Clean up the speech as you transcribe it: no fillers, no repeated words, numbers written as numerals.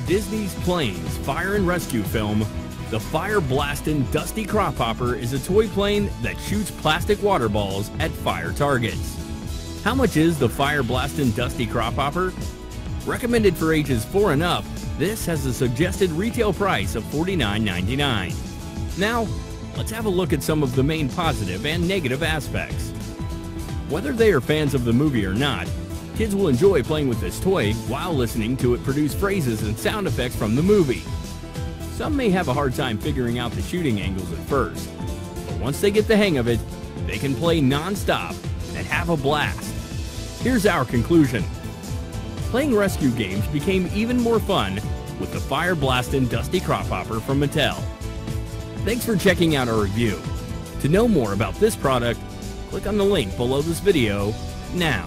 Disney's Planes Fire and Rescue film, the Fire Blastin Dusty Crophopper is a toy plane that shoots plastic water balls at fire targets. How much is the Fire Blastin Dusty Crophopper? Recommended for ages 4 and up, this has a suggested retail price of $49.99. Now, let's have a look at some of the main positive and negative aspects. Whether they are fans of the movie or not, kids will enjoy playing with this toy while listening to it produce phrases and sound effects from the movie. Some may have a hard time figuring out the shooting angles at first, but once they get the hang of it, they can play non-stop and have a blast. Here's our conclusion. Playing rescue games became even more fun with the Fire Blastin Dusty Crophopper from Mattel. Thanks for checking out our review. To know more about this product, click on the link below this video now.